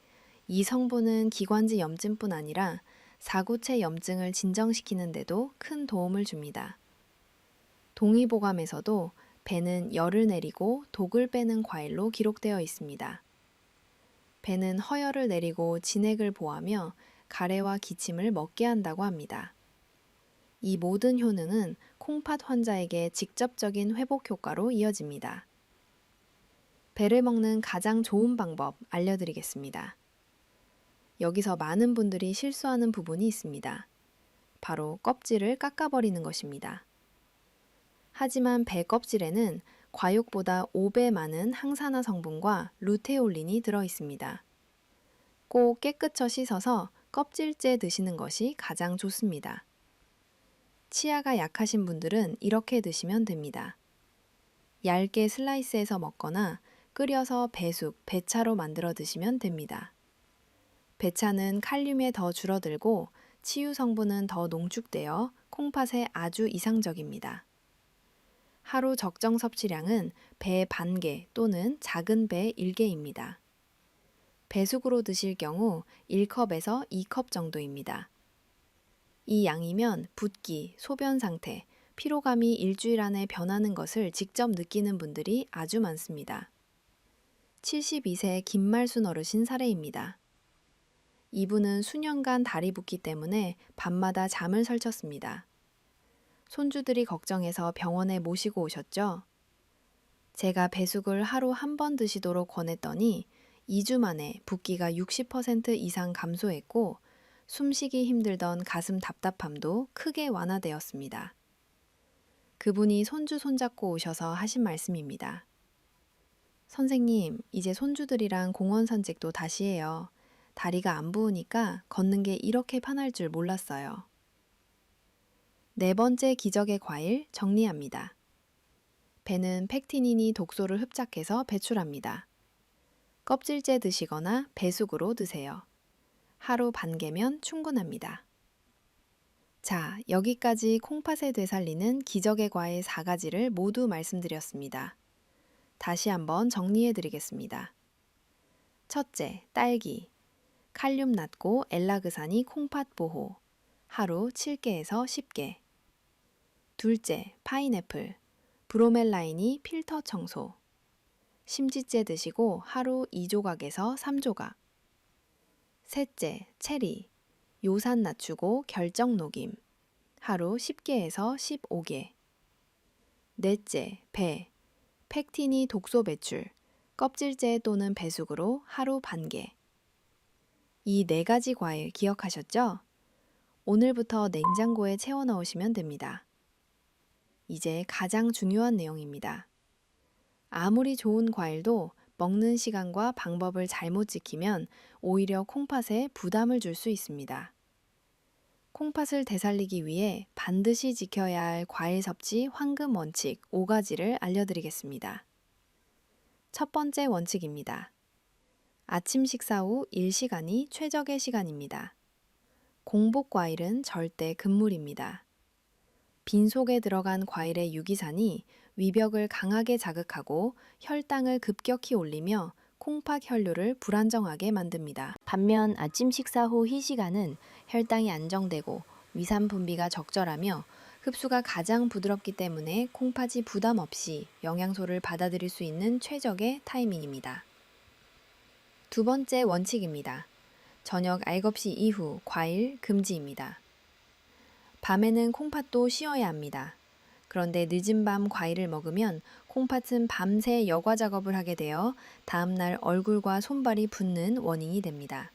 이 성분은 기관지 염증뿐 아니라 사구체 염증을 진정시키는 데도 큰 도움을 줍니다. 동의보감에서도 배는 열을 내리고 독을 빼는 과일로 기록되어 있습니다. 배는 허열을 내리고 진액을 보하며 가래와 기침을 먹게 한다고 합니다. 이 모든 효능은 콩팥 환자에게 직접적인 회복 효과로 이어집니다. 배를 먹는 가장 좋은 방법 알려드리겠습니다. 여기서 많은 분들이 실수하는 부분이 있습니다. 바로 껍질을 깎아버리는 것입니다. 하지만 배 껍질에는 과육보다 5배 많은 항산화 성분과 루테올린이 들어 있습니다. 꼭 깨끗이 씻어서 껍질째 드시는 것이 가장 좋습니다. 치아가 약하신 분들은 이렇게 드시면 됩니다. 얇게 슬라이스해서 먹거나 끓여서 배숙, 배차로 만들어 드시면 됩니다. 배차는 칼륨에 더 줄어들고 치유 성분은 더 농축되어 콩팥에 아주 이상적입니다. 하루 적정 섭취량은 배 반개 또는 작은 배 1개입니다. 배숙으로 드실 경우 1컵에서 2컵 정도입니다. 이 양이면 붓기, 소변 상태, 피로감이 일주일 안에 변하는 것을 직접 느끼는 분들이 아주 많습니다. 72세 김말순 어르신 사례입니다. 이분은 수년간 다리 붓기 때문에 밤마다 잠을 설쳤습니다. 손주들이 걱정해서 병원에 모시고 오셨죠? 제가 배숙을 하루 한 번 드시도록 권했더니 2주 만에 붓기가 60% 이상 감소했고 숨쉬기 힘들던 가슴 답답함도 크게 완화되었습니다. 그분이 손주 손잡고 오셔서 하신 말씀입니다. 선생님, 이제 손주들이랑 공원 산책도 다시 해요. 다리가 안 부으니까 걷는 게 이렇게 편할 줄 몰랐어요. 네 번째 기적의 과일 정리합니다. 배는 펙티닌이 독소를 흡착해서 배출합니다. 껍질째 드시거나 배숙으로 드세요. 하루 반 개면 충분합니다. 자, 여기까지 콩팥에 되살리는 기적의 과일 4가지를 모두 말씀드렸습니다. 다시 한번 정리해 드리겠습니다. 첫째, 딸기. 칼륨 낮고 엘라그산이 콩팥 보호. 하루 7개에서 10개. 둘째, 파인애플. 브로멜라인이 필터 청소. 심지째 드시고 하루 2조각에서 3조각. 셋째, 체리. 요산 낮추고 결정 녹임. 하루 10개에서 15개. 넷째, 배. 펙틴이 독소 배출. 껍질째 또는 배숙으로 하루 반 개. 이 4가지 과일 기억하셨죠? 오늘부터 냉장고에 채워 넣으시면 됩니다. 이제 가장 중요한 내용입니다. 아무리 좋은 과일도 먹는 시간과 방법을 잘못 지키면 오히려 콩팥에 부담을 줄 수 있습니다. 콩팥을 되살리기 위해 반드시 지켜야 할 과일 섭취 황금 원칙 5가지를 알려드리겠습니다. 첫 번째 원칙입니다. 아침 식사 후 1시간이 최적의 시간입니다. 공복 과일은 절대 금물입니다. 빈속에 들어간 과일의 유기산이 위벽을 강하게 자극하고 혈당을 급격히 올리며 콩팥 혈류를 불안정하게 만듭니다. 반면 아침 식사 후 이 시간은 혈당이 안정되고 위산 분비가 적절하며 흡수가 가장 부드럽기 때문에 콩팥이 부담 없이 영양소를 받아들일 수 있는 최적의 타이밍입니다. 두 번째 원칙입니다. 저녁 알겁시 이후 과일 금지입니다. 밤에는 콩팥도 쉬어야 합니다. 그런데 늦은 밤 과일을 먹으면 콩팥은 밤새 여과 작업을 하게 되어 다음날 얼굴과 손발이 붓는 원인이 됩니다.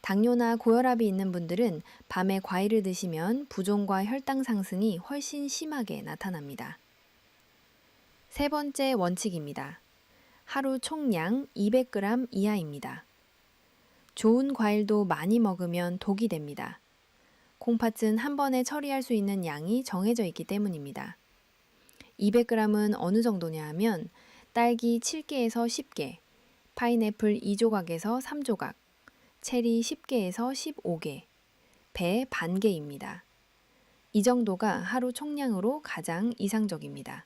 당뇨나 고혈압이 있는 분들은 밤에 과일을 드시면 부종과 혈당 상승이 훨씬 심하게 나타납니다. 세 번째 원칙입니다. 하루 총량 200g 이하입니다. 좋은 과일도 많이 먹으면 독이 됩니다. 콩팥은 한 번에 처리할 수 있는 양이 정해져 있기 때문입니다. 200g은 어느 정도냐 하면 딸기 7개에서 10개, 파인애플 2조각에서 3조각, 체리 10개에서 15개, 배 반 개입니다. 이 정도가 하루 총량으로 가장 이상적입니다.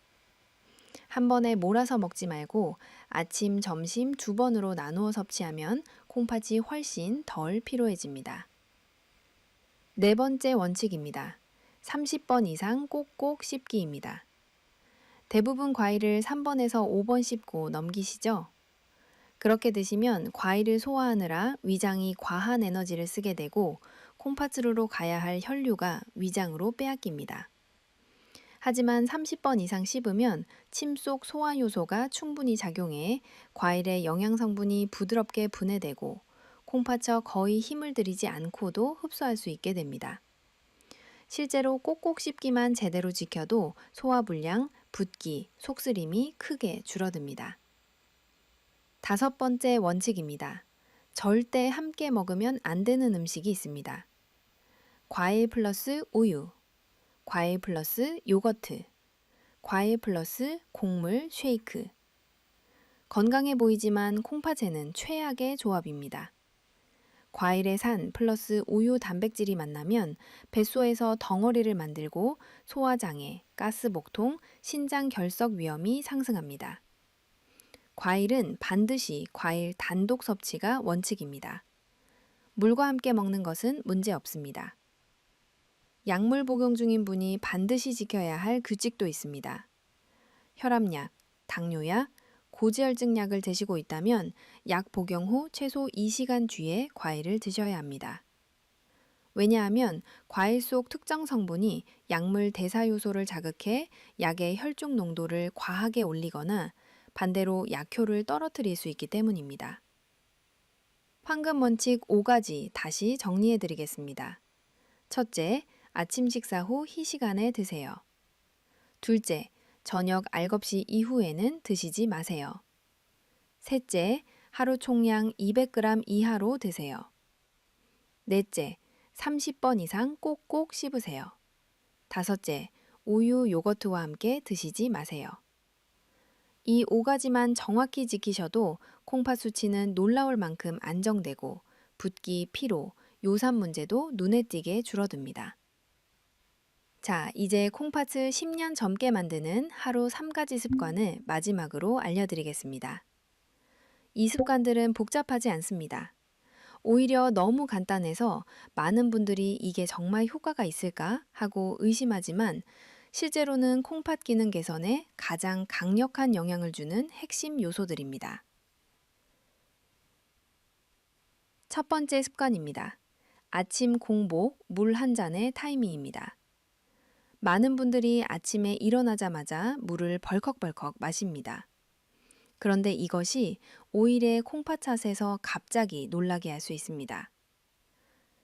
한 번에 몰아서 먹지 말고 아침, 점심 2번으로 나누어 섭취하면 콩팥이 훨씬 덜 피로해집니다. 네 번째 원칙입니다. 30번 이상 꼭꼭 씹기입니다. 대부분 과일을 3번에서 5번 씹고 넘기시죠? 그렇게 드시면 과일을 소화하느라 위장이 과한 에너지를 쓰게 되고 콩팥으로 가야 할 혈류가 위장으로 빼앗깁니다. 하지만 30번 이상 씹으면 침 속 소화 효소가 충분히 작용해 과일의 영양 성분이 부드럽게 분해되고 콩팥처 거의 힘을 들이지 않고도 흡수할 수 있게 됩니다. 실제로 꼭꼭 씹기만 제대로 지켜도 소화불량, 붓기, 속쓰림이 크게 줄어듭니다. 5번째 원칙입니다. 절대 함께 먹으면 안 되는 음식이 있습니다. 과일 플러스 우유, 과일 플러스 요거트, 과일 플러스 곡물 쉐이크. 건강해 보이지만 콩팥에는 최악의 조합입니다. 과일의 산 플러스 우유 단백질이 만나면 뱃소에서 덩어리를 만들고 소화장애, 가스복통, 신장 결석 위험이 상승합니다. 과일은 반드시 과일 단독 섭취가 원칙입니다. 물과 함께 먹는 것은 문제 없습니다. 약물 복용 중인 분이 반드시 지켜야 할 규칙도 있습니다. 혈압약, 당뇨약, 고지혈증 약을 드시고 있다면 약 복용 후 최소 2시간 뒤에 과일을 드셔야 합니다. 왜냐하면 과일 속 특정 성분이 약물 대사 요소를 자극해 약의 혈중 농도를 과하게 올리거나 반대로 약효를 떨어뜨릴 수 있기 때문입니다. 황금 원칙 5가지 다시 정리해 드리겠습니다. 첫째, 아침 식사 후 희시간에 드세요. 둘째, 저녁 알겁시 이후에는 드시지 마세요. 셋째, 하루 총량 200g 이하로 드세요. 넷째, 30번 이상 꼭꼭 씹으세요. 다섯째, 우유, 요거트와 함께 드시지 마세요. 이 5가지만 정확히 지키셔도 콩팥 수치는 놀라울 만큼 안정되고 붓기, 피로, 요산 문제도 눈에 띄게 줄어듭니다. 자, 이제 콩팥을 10년 젊게 만드는 하루 3가지 습관을 마지막으로 알려드리겠습니다. 이 습관들은 복잡하지 않습니다. 오히려 너무 간단해서 많은 분들이 이게 정말 효과가 있을까 하고 의심하지만 실제로는 콩팥 기능 개선에 가장 강력한 영향을 주는 핵심 요소들입니다. 첫 번째 습관입니다. 아침 공복 물 한 잔의 타이밍입니다. 많은 분들이 아침에 일어나자마자 물을 벌컥벌컥 마십니다. 그런데 이것이 오일의 콩팥샷에서 갑자기 놀라게 할 수 있습니다.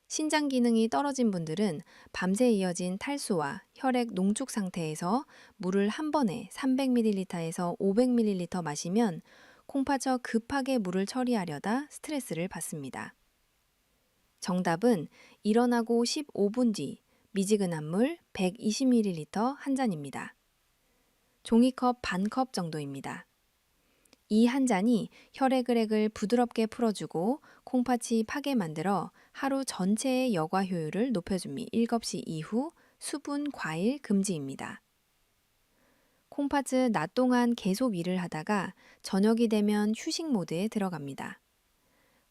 신장 기능이 떨어진 분들은 밤새 이어진 탈수와 혈액 농축 상태에서 물을 한 번에 300ml에서 500ml 마시면 콩팥저 급하게 물을 처리하려다 스트레스를 받습니다. 정답은 일어나고 15분 뒤 미지근한 물 120ml 한 잔입니다. 종이컵 반컵 정도입니다. 이 한 잔이 혈액을 부드럽게 풀어주고 콩팥이 파게 만들어 하루 전체의 여과 효율을 높여줍니다. 7시 이후 수분, 과일 금지입니다. 콩팥은 낮 동안 계속 일을 하다가 저녁이 되면 휴식 모드에 들어갑니다.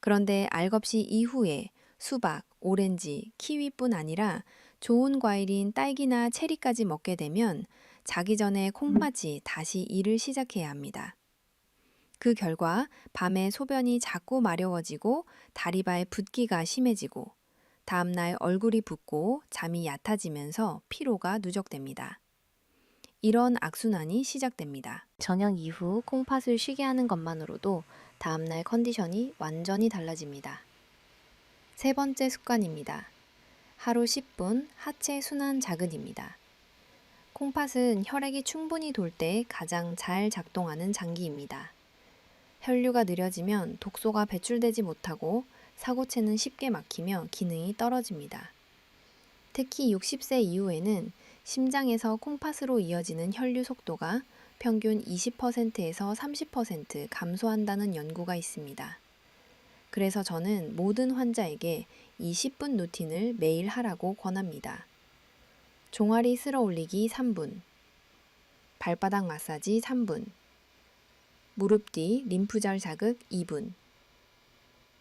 그런데 알겁시 이후에 수박, 오렌지, 키위뿐 아니라 좋은 과일인 딸기나 체리까지 먹게 되면 자기 전에 콩팥이 다시 일을 시작해야 합니다. 그 결과 밤에 소변이 자꾸 마려워지고 다리바에 붓기가 심해지고 다음날 얼굴이 붓고 잠이 얕아지면서 피로가 누적됩니다. 이런 악순환이 시작됩니다. 저녁 이후 콩팥을 쉬게 하는 것만으로도 다음날 컨디션이 완전히 달라집니다. 세 번째 습관입니다. 하루 10분 하체 순환 자극입니다. 콩팥은 혈액이 충분히 돌 때 가장 잘 작동하는 장기입니다. 혈류가 느려지면 독소가 배출되지 못하고 사고체는 쉽게 막히며 기능이 떨어집니다. 특히 60세 이후에는 심장에서 콩팥으로 이어지는 혈류 속도가 평균 20%에서 30% 감소한다는 연구가 있습니다. 그래서 저는 모든 환자에게 이 10분 루틴을 매일 하라고 권합니다. 종아리 쓸어 올리기 3분, 발바닥 마사지 3분, 무릎 뒤 림프절 자극 2분,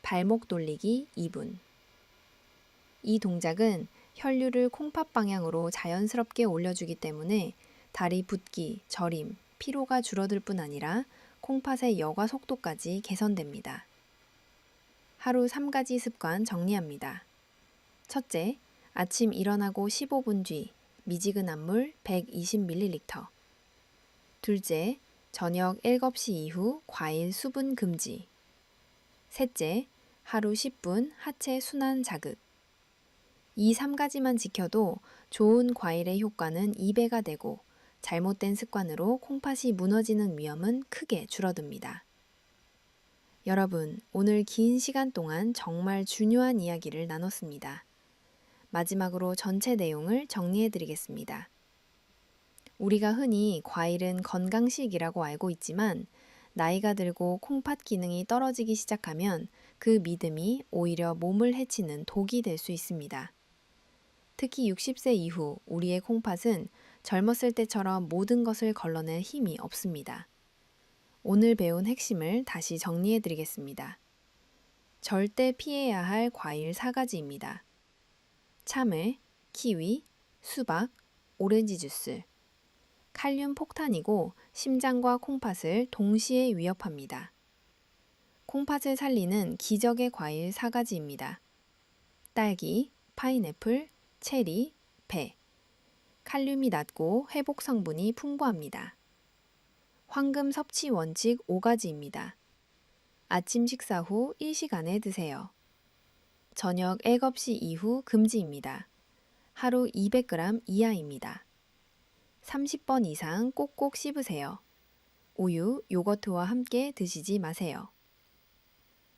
발목 돌리기 2분. 이 동작은 혈류를 콩팥 방향으로 자연스럽게 올려주기 때문에 다리 붓기, 저림, 피로가 줄어들 뿐 아니라 콩팥의 여과 속도까지 개선됩니다. 하루 3가지 습관 정리합니다. 첫째, 아침 일어나고 15분 뒤 미지근한 물 120ml. 둘째, 저녁 7시 이후 과일 수분 금지. 셋째, 하루 10분 하체 순환 자극. 이 3가지만 지켜도 좋은 과일의 효과는 2배가 되고 잘못된 습관으로 콩팥이 무너지는 위험은 크게 줄어듭니다. 여러분, 오늘 긴 시간 동안 정말 중요한 이야기를 나눴습니다. 마지막으로 전체 내용을 정리해 드리겠습니다. 우리가 흔히 과일은 건강식이라고 알고 있지만 나이가 들고 콩팥 기능이 떨어지기 시작하면 그 믿음이 오히려 몸을 해치는 독이 될 수 있습니다. 특히 60세 이후 우리의 콩팥은 젊었을 때처럼 모든 것을 걸러낼 힘이 없습니다. 오늘 배운 핵심을 다시 정리해 드리겠습니다. 절대 피해야 할 과일 4가지입니다. 참외, 키위, 수박, 오렌지 주스. 칼륨 폭탄이고 심장과 콩팥을 동시에 위협합니다. 콩팥을 살리는 기적의 과일 4가지입니다. 딸기, 파인애플, 체리, 배. 칼륨이 낮고 회복 성분이 풍부합니다. 황금 섭취 원칙 5가지입니다. 아침 식사 후 1시간에 드세요. 저녁 7시 이후 금지입니다. 하루 200g 이하입니다. 30번 이상 꼭꼭 씹으세요. 우유, 요거트와 함께 드시지 마세요.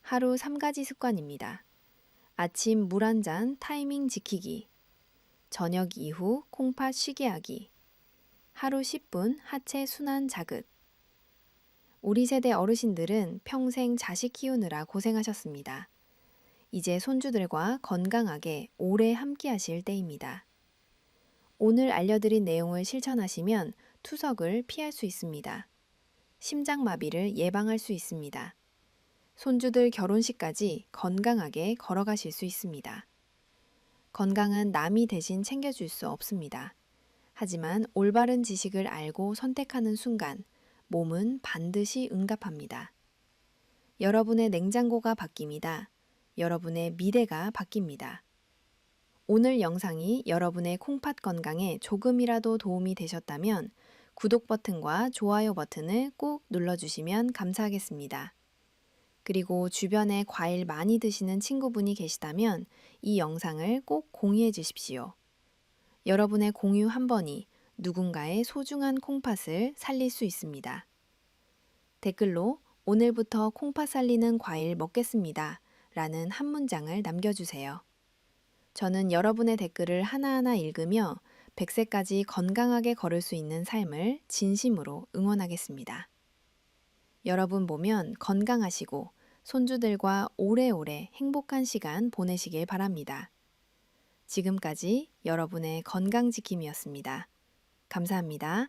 하루 3가지 습관입니다. 아침 물 한 잔 타이밍 지키기. 저녁 이후 콩팥 쉬게 하기. 하루 10분 하체 순환 자극. 우리 세대 어르신들은 평생 자식 키우느라 고생하셨습니다. 이제 손주들과 건강하게 오래 함께 하실 때입니다. 오늘 알려드린 내용을 실천하시면 투석을 피할 수 있습니다. 심장마비를 예방할 수 있습니다. 손주들 결혼식까지 건강하게 걸어가실 수 있습니다. 건강은 남이 대신 챙겨줄 수 없습니다. 하지만 올바른 지식을 알고 선택하는 순간 몸은 반드시 응답합니다. 여러분의 냉장고가 바뀝니다. 여러분의 미래가 바뀝니다. 오늘 영상이 여러분의 콩팥 건강에 조금이라도 도움이 되셨다면 구독 버튼과 좋아요 버튼을 꼭 눌러주시면 감사하겠습니다. 그리고 주변에 과일 많이 드시는 친구분이 계시다면 이 영상을 꼭 공유해 주십시오. 여러분의 공유 한 번이 누군가의 소중한 콩팥을 살릴 수 있습니다. 댓글로 오늘부터 콩팥 살리는 과일 먹겠습니다. 라는 한 문장을 남겨주세요. 저는 여러분의 댓글을 하나하나 읽으며 100세까지 건강하게 걸을 수 있는 삶을 진심으로 응원하겠습니다. 여러분 보면 건강하시고 손주들과 오래오래 행복한 시간 보내시길 바랍니다. 지금까지 여러분의 건강지킴이었습니다. 감사합니다.